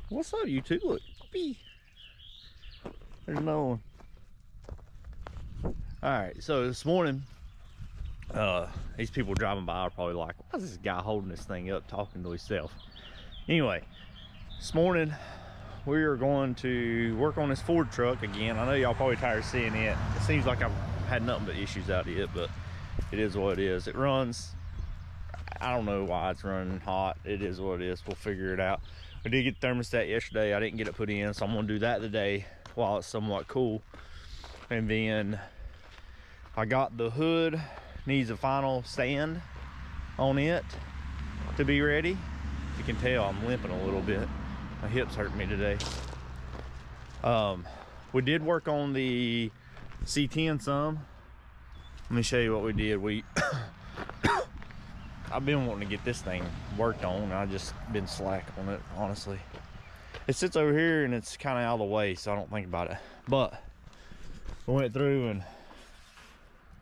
What's up, you two? Look, Bee. There's no one. All right, so this morning, these people driving by are probably like, why is this guy holding this thing up talking to himself? Anyway, this morning we are going to work on this Ford truck again. I know y'all probably tired of seeing it. It seems like I've had nothing but issues out of it, but it is what it is. It runs, I don't know why it's running hot. It is what it is. We'll figure it out. I did get the thermostat yesterday. I didn't get it put in, so I'm gonna do that today while it's somewhat cool. And then I got the hood, needs a final sand on it to be ready. You can tell I'm limping a little bit. My hips hurt me today. We did work on the C10 some. Let me show you what we did. I've been wanting to get this thing worked on. I've just been slack on it, honestly. It sits over here and it's kind of out of the way, so I don't think about it. But we went through and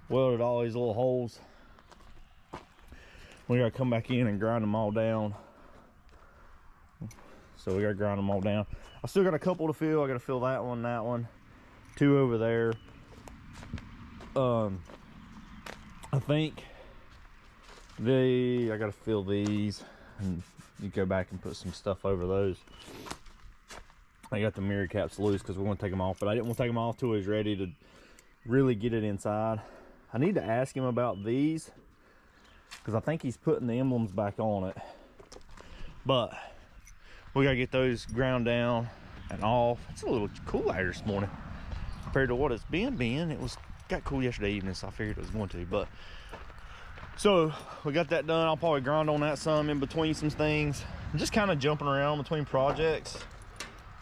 welded all these little holes. We gotta come back in and grind them all down. So we gotta grind them all down. I still got a couple to fill. I gotta fill that one, two over there. I think I gotta fill these, and you go back and put some stuff over those. I got the mirror caps loose because we want to take them off, but I didn't want to take them off till he's ready to really get it inside. I need to ask him about these because I think he's putting the emblems back on it, but we gotta get those ground down and off. It's a little cool out here this morning compared to what it's been. It got cool yesterday evening, so I figured it was going to, but so we got that done. I'll probably grind on that some in between some things. I'm just kind of jumping around between projects.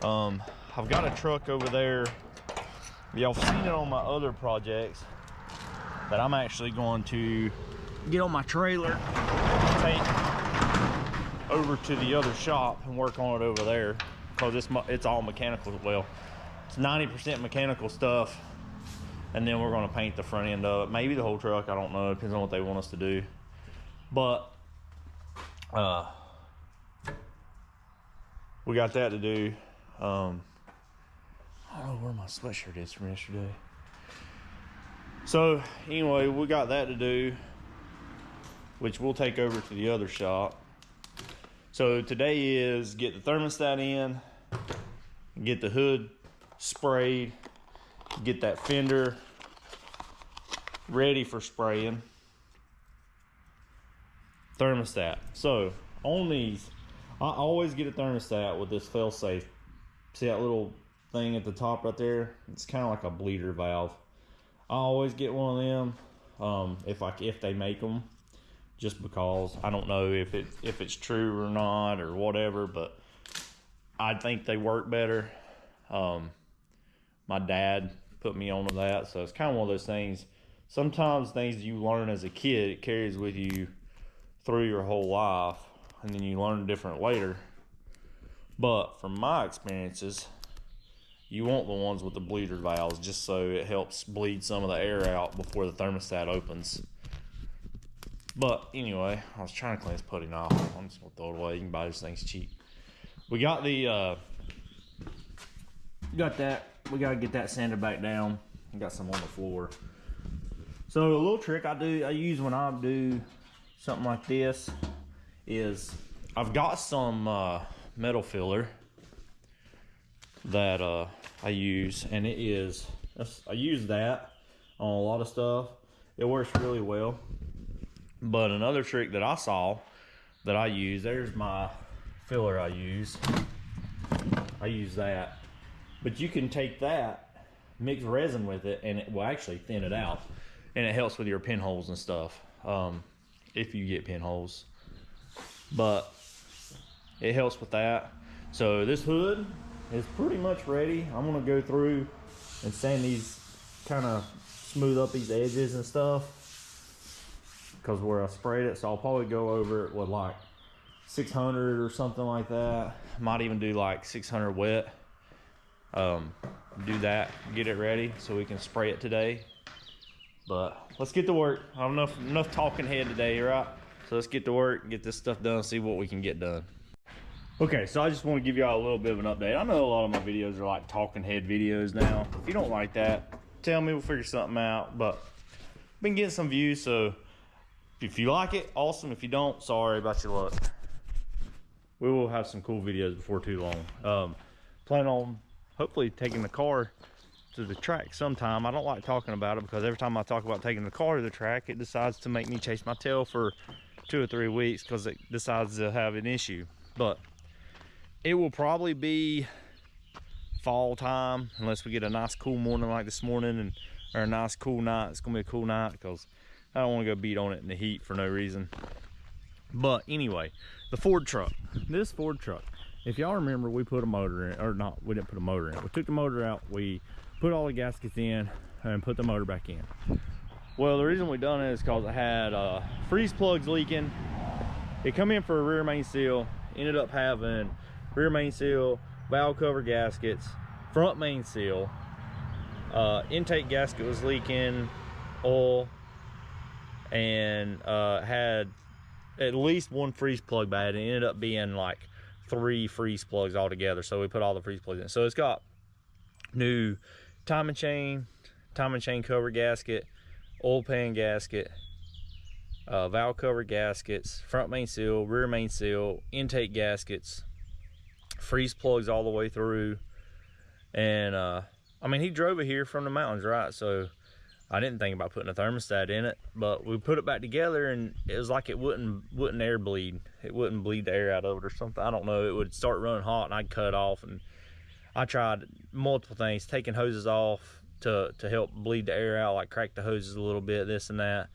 I've got a truck over there. Y'all seen it on my other projects that I'm actually going to get on my trailer, take over to the other shop and work on it over there, because it's all mechanical. Well, it's 90% mechanical stuff, and then we're going to paint the front end of it, maybe the whole truck. I don't know, it depends on what they want us to do. But we got that to do. I don't know where my sweatshirt is from yesterday. So anyway, we got that to do, which we'll take over to the other shop. So today is get the thermostat in, get the hood sprayed, get that fender ready for spraying. Thermostat. So on these, I always get a thermostat with this fail safe. See that little thing at the top right there? It's kind of like a bleeder valve. I always get one of them if they make them, just because I don't know if it's true or not or whatever, but I think they work better. My dad put me onto that, so it's kind of one of those things. Sometimes things you learn as a kid, it carries with you through your whole life, and then you learn different later. But from my experiences, you want the ones with the bleeder valves, just so it helps bleed some of the air out before the thermostat opens. But anyway, I was trying to clean this pudding off. I'm just gonna throw it away. You can buy these things cheap. We got the got that. We gotta get that sanded back down. I got some on the floor. So a little trick I use when I do something like this is I've got some metal filler that I use, and I use that on a lot of stuff. It works really well. But another trick that I saw that I use, there's my filler I use that, but you can take that, mix resin with it, and it will actually thin it out, and it helps with your pinholes and stuff, if you get pinholes. But it helps with that. So this hood is pretty much ready. I'm gonna go through and sand these, kind of smooth up these edges and stuff, because where I sprayed it. So I'll probably go over it with like 600 or something like that. Might even do like 600 wet. Do that, get it ready so we can spray it today. But let's get to work. I don't know, enough talking head today, right? So let's get to work, get this stuff done, see what we can get done. Okay, so I just want to give y'all a little bit of an update. I know a lot of my videos are like talking head videos now. If you don't like that, tell me, we'll figure something out. But I've been getting some views, so if you like it, awesome. If you don't, sorry about your luck. We will have some cool videos before too long. Plan on hopefully taking the car to the track sometime. I don't like talking about it because every time I talk about taking the car to the track, it decides to make me chase my tail for 2 or 3 weeks because it decides to have an issue. But it will probably be fall time unless we get a nice cool morning like this morning, or a nice cool night. It's gonna be a cool night because I don't want to go beat on it in the heat for no reason. But anyway, the Ford truck. This Ford truck, if y'all remember, we put a motor in, or not, we didn't put a motor in. We took the motor out, we put all the gaskets in, and put the motor back in. Well, the reason we done it is because it had freeze plugs leaking. It come in for a rear main seal, ended up having rear main seal, valve cover gaskets, front main seal, intake gasket was leaking oil, and had at least 1 freeze plug bad. It ended up being like 3 freeze plugs altogether, so we put all the freeze plugs in. So it's got new timing chain cover gasket, oil pan gasket, valve cover gaskets, front main seal, rear main seal, intake gaskets, freeze plugs all the way through. And I mean, he drove it here from the mountains, right? So I didn't think about putting a thermostat in it, but we put it back together and it was like it wouldn't air bleed. It wouldn't bleed the air out of it or something. I don't know. It would start running hot and I'd cut off. And I tried multiple things, taking hoses off to help bleed the air out, like crack the hoses a little bit, this and that.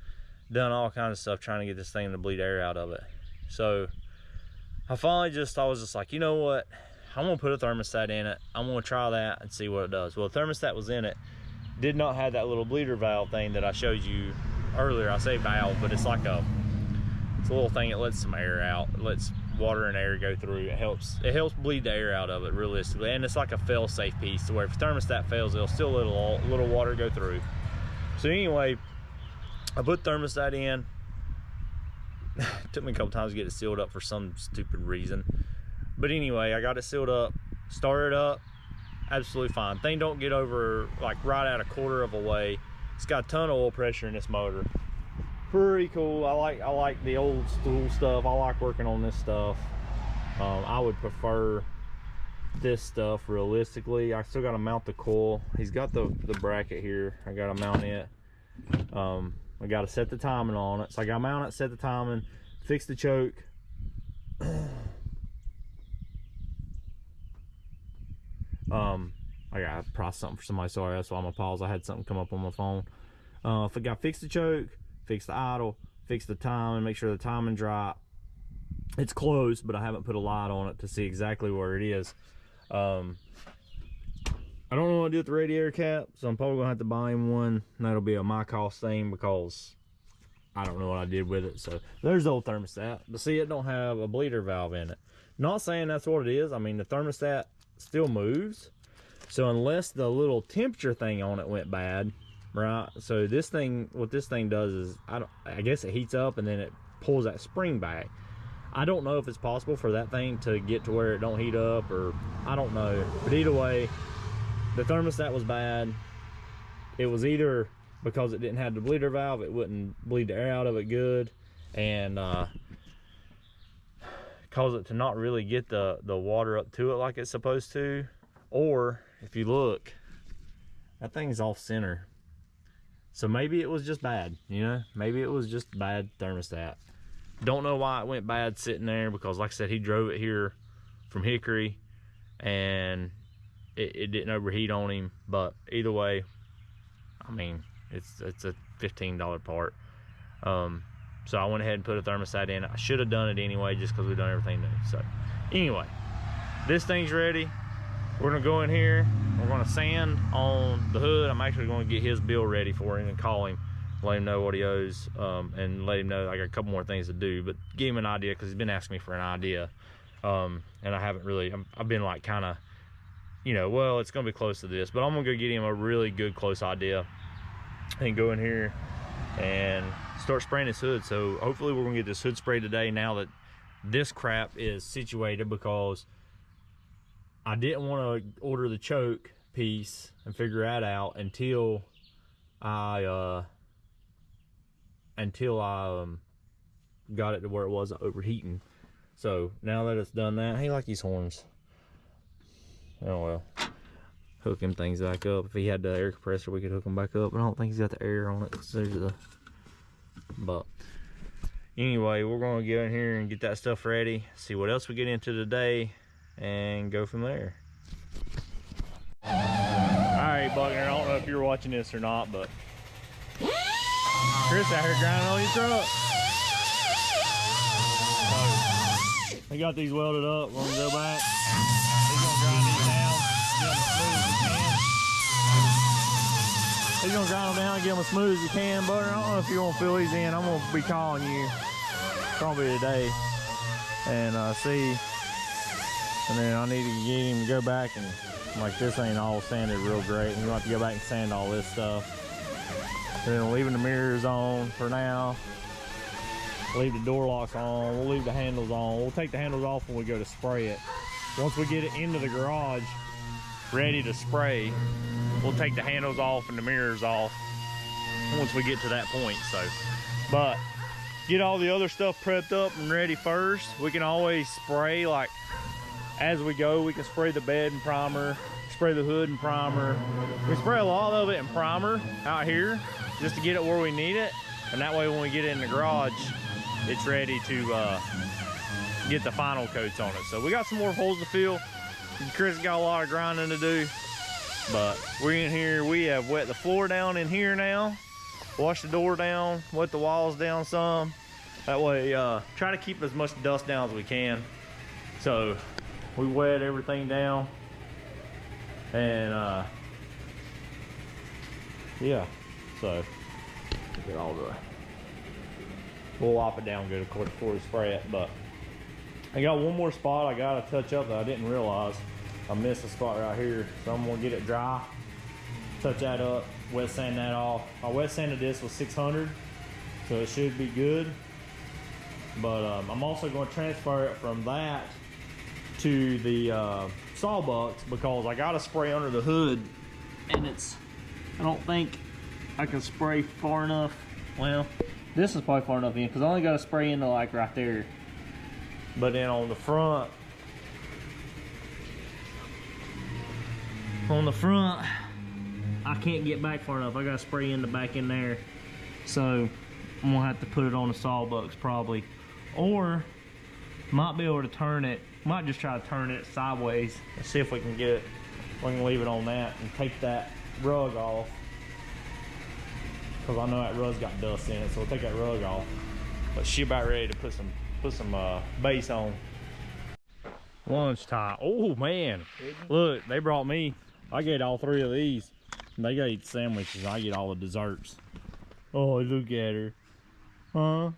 Done all kinds of stuff trying to get this thing to bleed air out of it. So I finally I was just like, you know what? I'm gonna put a thermostat in it. I'm gonna try that and see what it does. Well, the thermostat was in it. Did not have that little bleeder valve thing that I showed you earlier. I say valve, but it's like it's a little thing that lets some air out. It lets water and air go through. It helps bleed the air out of it realistically. And it's like a fail-safe piece to where if the thermostat fails, it'll still let a little water go through. So anyway, I put the thermostat in. It took me a couple times to get it sealed up for some stupid reason. But anyway, I got it sealed up, started up, absolutely fine. Thing don't get over like right at 1/4 of a way. It's got a ton of oil pressure in this motor. Pretty cool. I like the old school stuff. I like working on this stuff. I would prefer this stuff realistically. I still got to mount the coil. He's got the bracket here. I got to mount it. I got to set the timing on it. So I got to mount it, set the timing, fix the choke. I gotta process something for somebody. Sorry, that's why I'm gonna pause. I had something come up on my phone. If I got to fix the choke, fix the idle, fix the timing, make sure the timing's right. It's close, but I haven't put a light on it to see exactly where it is. I don't know what to do with the radiator cap, so I'm probably gonna have to buy him one. And that'll be a my cost thing because I don't know what I did with it. So there's the old thermostat, but see, it don't have a bleeder valve in it. Not saying that's what it is. I mean, the thermostat still moves, so unless the little temperature thing on it went bad, right? So this thing, what this thing does is, I guess it heats up and then it pulls that spring back. I don't know if it's possible for that thing to get to where it don't heat up, or I don't know. But either way, the thermostat was bad. It was either because it didn't have the bleeder valve, it wouldn't bleed the air out of it good, and cause it to not really get the water up to it like it's supposed to. Or if you look, that thing's off center. So maybe it was just bad, you know? Maybe it was just bad thermostat. Don't know why it went bad sitting there, because like I said, he drove it here from Hickory and it didn't overheat on him. But either way, I mean, it's a $15 part. So I went ahead and put a thermostat in. I should have done it anyway, just because we've done everything new. So anyway, this thing's ready. We're gonna go in here, we're gonna sand on the hood. I'm actually gonna get his bill ready for him and call him, let him know what he owes, and let him know I got a couple more things to do, but give him an idea, because he's been asking me for an idea. And I haven't really, I've been like kind of, you know, well, it's gonna be close to this, but I'm gonna go get him a really good close idea and go in here and start spraying this hood. So hopefully we're gonna get this hood sprayed today, now that this crap is situated, because I didn't want to order the choke piece and figure that out until I got it to where it wasn't overheating. So now that it's done that, hey, like these horns. Oh well, hook him things back up. If he had the air compressor, we could hook him back up, but I don't think he's got the air on it, because there's the, but anyway, we're gonna get in here and get that stuff ready, see what else we get into today, and go from there. All right, Buckner, I don't know if you're watching this or not, but Chris out here grinding on your truck. So, we got these welded up. We're gonna go back. He's gonna grind these down, get them as smooth as he can. He's gonna grind them down and get them as smooth as he can. Butter, I don't know if you want to fill these in. I'm gonna be calling you probably today and see. And then I need to get him to go back and, like, this ain't all sanded real great. And you have to go back and sand all this stuff. And then leaving the mirrors on for now. Leave the door locks on. We'll leave the handles on. We'll take the handles off when we go to spray it. Once we get it into the garage, ready to spray, we'll take the handles off and the mirrors off once we get to that point. So, but get all the other stuff prepped up and ready first. We can always spray, like, as we go. We can spray the bed and primer, spray the hood and primer. We spray a lot of it in primer out here just to get it where we need it, and that way when we get it in the garage, it's ready to get the final coats on it. So we got some more holes to fill. Chris got a lot of grinding to do, but we're in here. We have wet the floor down in here now, washed the door down, wet the walls down some. That way, try to keep as much dust down as we can. So we wet everything down, and yeah, so get all the, we'll lop it down good, of course, before we spray it. But I got one more spot I gotta touch up that I didn't realize. I missed a spot right here, so I'm gonna get it dry, touch that up, wet sand that off. I wet sanded this with 600, so it should be good. But I'm also going to transfer it from that to the sawbucks, because I got to spray under the hood, and I don't think I can spray far enough. Well, this is probably far enough in, because I only got to spray into, like, right there. But then on the front, I can't get back far enough. I got to spray in the back in there. So I'm gonna have to put it on the sawbucks probably, or might be able to turn it. Might just try to turn it sideways and see if we can get it. We can leave it on that and take that rug off, because I know that rug's got dust in it. So we'll take that rug off. But she about ready to put some base on. Lunchtime. Oh man, look, they brought me. I get all 3 of these. They got to eat sandwiches. I get all the desserts. Oh, look at her. Huh?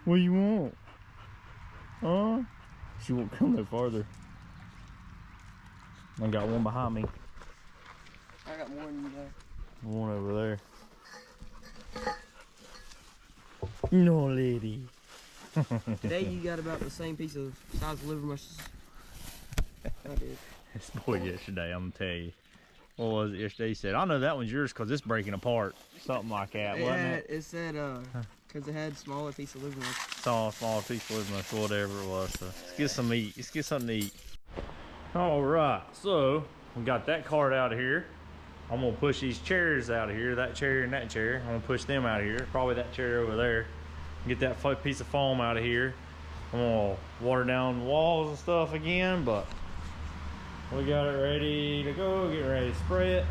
What do you want? Huh? She won't come no farther. I got one behind me. I got more than you there. One over there. No, lady. Today you got about the same piece of size of liver mush as I did. This boy yesterday, I'm gonna tell you. What was it yesterday? He said, I know that one's yours because it's breaking apart. Something like that, wasn't it? It said, because it had smaller piece of liver mush. Smaller piece of liver mush, whatever it was. So let's get some meat. Let's get something to eat. All right, so we got that cart out of here. I'm gonna push these chairs out of here, that chair and that chair. I'm gonna push them out of here. Probably that chair over there. Get that piece of foam out of here. I'm gonna water down the walls and stuff again, but we got it ready to go. Getting ready to spray it.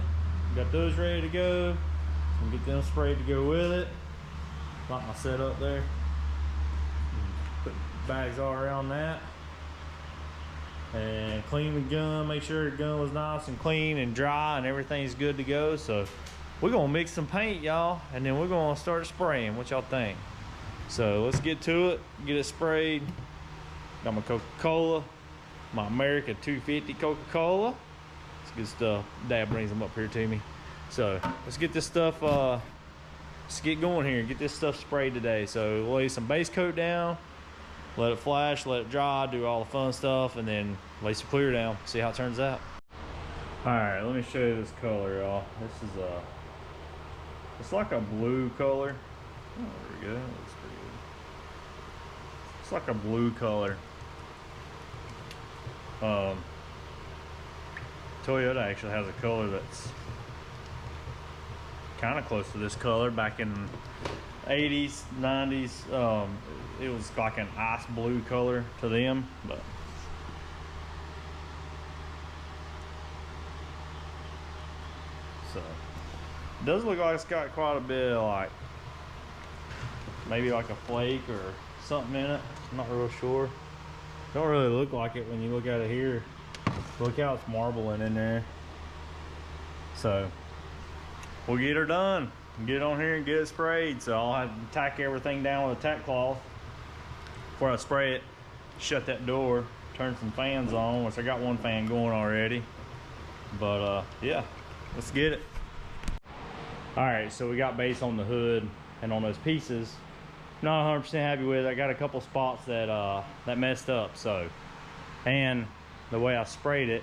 Got those ready to go. And get them sprayed to go with it. Like my setup there. Put bags all around that. And clean the gun. Make sure the gun was nice and clean and dry and everything's good to go. So we're gonna mix some paint, y'all, and then we're gonna start spraying. What y'all think? So let's get to it. Get it sprayed. Got my Coca-Cola. My America 250 Coca-Cola. It's good stuff. Dad brings them up here to me. So let's get this stuff, let's get going here. Get this stuff sprayed today. So we'll lay some base coat down, let it flash, let it dry, do all the fun stuff, and then lay some clear down, see how it turns out. All right, let me show you this color, y'all. This is it's like a blue color. Oh, there we go, that looks pretty good. It's like a blue color. Toyota actually has a color that's kind of close to this color. Back in 80s, 90s, it was like an ice blue color to them, but so it does look like it's got quite a bit of like maybe like a flake or something in it. I'm not real sure. Don't really look like it when you look at it here. Look how it's marbling in there. So we'll get her done. Get on here and get it sprayed. So I'll have to tack everything down with a tack cloth before I spray it. Shut that door, turn some fans on, which I got one fan going already. But yeah, let's get it. All right, so we got base on the hood and on those pieces. Not 100% happy with it. I got a couple spots that that messed up. So, and the way I sprayed it,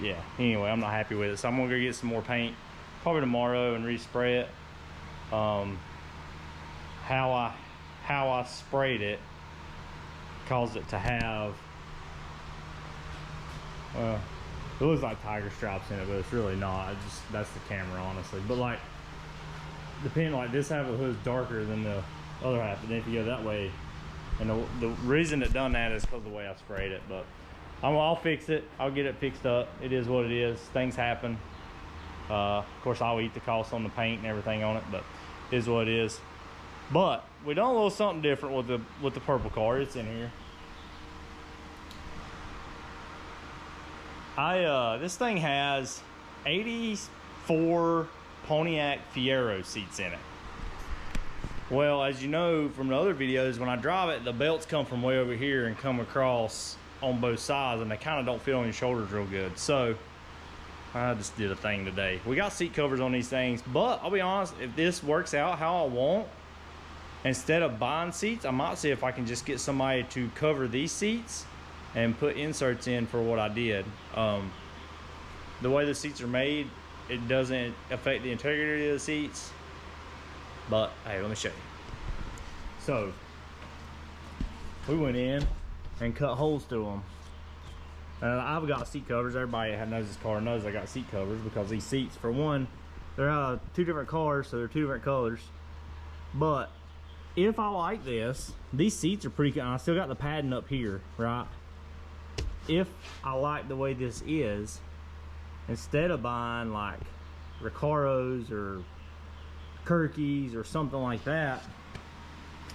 yeah. Anyway, I'm not happy with it. So I'm gonna go get some more paint probably tomorrow and respray it. How I sprayed it caused it to have, well, it looks like tiger stripes in it, but it's really not. It's just, that's the camera, honestly. But like, depending, like this half of the hood is darker than the other half, and then if you go that way, and the reason it done that is because of the way I sprayed it. But I'll fix it. I'll get it fixed up. It is what it is. Things happen. Of course, I'll eat the cost on the paint and everything on it, but it is what it is. But we done a little something different with the purple car. It's in here. This thing has 84 Pontiac Fiero seats in it. Well, as you know from the other videos, when I drive it, the belts come from way over here and come across on both sides, and they kind of don't fit on your shoulders real good. So I just did a thing today. We got seat covers on these things, but I'll be honest, if this works out how I want, instead of buying seats, I might see if I can just get somebody to cover these seats and put inserts in for what I did. The way the seats are made, it doesn't affect the integrity of the seats. But hey, let me show you. So we went in and cut holes to them. I've got seat covers. Everybody that knows this car knows I got seat covers, because these seats, for one, they're out of two different cars, so they're two different colors. But if I like this, these seats are pretty good. I still got the padding up here, right? If I like the way this is, instead of buying like Recaros or Kirkies or something like that,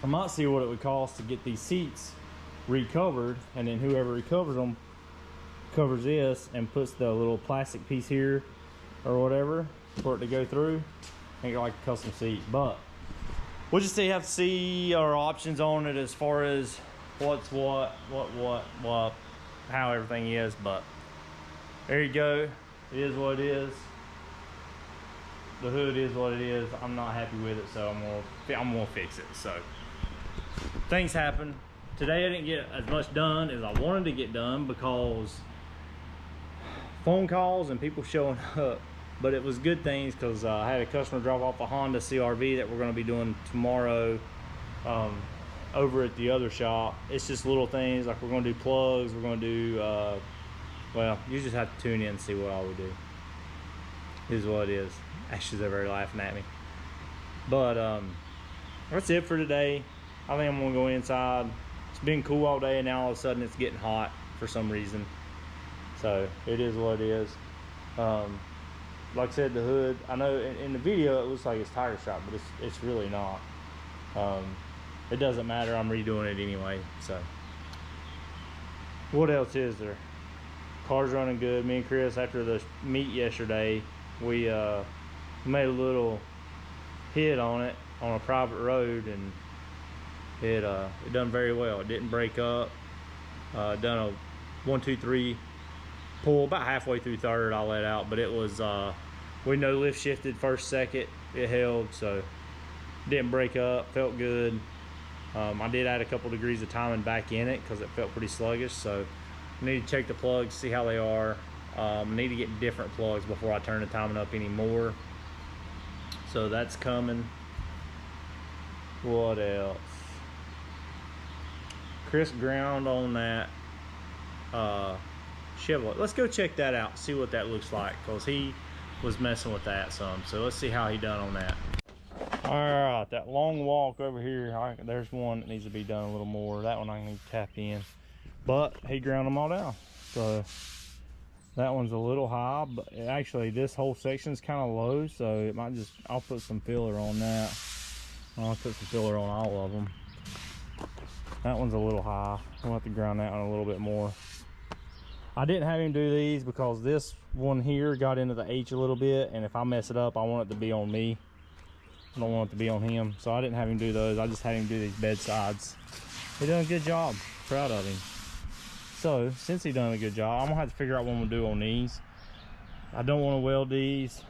I might see what it would cost to get these seats recovered, and then whoever recovers them covers this and puts the little plastic piece here or whatever for it to go through and get like a custom seat. But we'll just have to see our options on it as far as what's what, how everything is. But there you go. It is what it is. The hood is what it is. I'm not happy with it, so I'm gonna fix it. So things happen. Today I didn't get as much done as I wanted to get done because phone calls and people showing up. But it was good things, because I had a customer drop off a Honda CRV that we're going to be doing tomorrow over at the other shop. It's just little things, like we're going to do plugs, we're going to do, well, you just have to tune in and see what all we do. It is what it is. Ashley's over there laughing at me. But that's it for today. I think I'm going to go inside. It's been cool all day, and now all of a sudden it's getting hot for some reason. So it is what it is. Like I said, the hood, I know in the video it looks like it's tiger stripe, but it's really not. It doesn't matter, I'm redoing it anyway. So what else is there? Car's running good. Me and Chris, after the meet yesterday, we made a little hit on it on a private road, and it done very well. It didn't break up. Done a 1, 2, 3 pull, about halfway through third I let out, but it was we no lift shifted first, second, it held, so didn't break up, felt good. I did add a couple degrees of timing back in it because it felt pretty sluggish, so I need to check the plugs, see how they are. I need to get different plugs before I turn the timing up anymore. So that's coming. What else? Crisp ground on that Chevrolet. Let's go check that out, see what that looks like, because he was messing with that some. So let's see how he done on that. All right, that long walk over here, there's one that needs to be done a little more. That one I need to tap in, but he ground them all down. So that one's a little high, but actually this whole section is kind of low, so it might just, I'll put some filler on that. I'll put some filler on all of them. That one's a little high. We'll have to ground that one a little bit more. I didn't have him do these because this one here got into the H a little bit, and if I mess it up, I want it to be on me. I don't want it to be on him, so I didn't have him do those. I just had him do these bed sides. He done a good job. Proud of him. So since he done a good job, I'm gonna have to figure out what I'm gonna do on these. I don't want to weld these.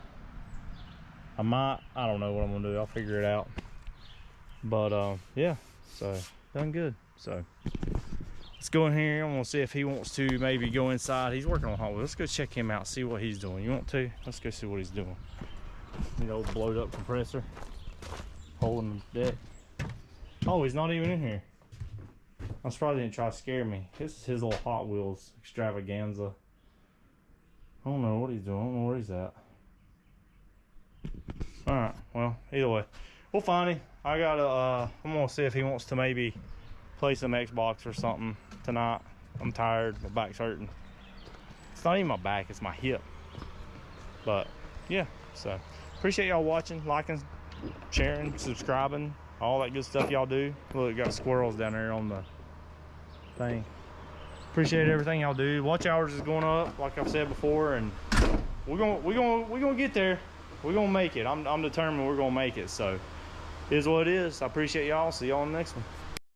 I don't know what I'm gonna do. I'll figure it out. But yeah, so done good. So let's go in here. I'm gonna see if he wants to maybe go inside. He's working on hot wheels. Let's go check him out, see what he's doing. You want to? Let's go see what he's doing. The old blowed up compressor holding the deck. Oh, he's not even in here. I'm surprised he didn't try to scare me. This is his little Hot Wheels extravaganza. I don't know what he's doing. I don't know where he's at. Alright, well, either way, we'll find him. I gotta, I'm gonna see if he wants to maybe play some Xbox or something tonight. I'm tired, my back's hurting. It's not even my back, it's my hip. But, yeah, so appreciate y'all watching, liking, sharing, subscribing, all that good stuff y'all do. Look, got squirrels down there on the thing. Appreciate everything y'all do. Watch hours is going up, like I've said before, and we're gonna get there. We're gonna make it. I'm determined we're gonna make it. So, it is what it is. I appreciate y'all. See y'all on the next one.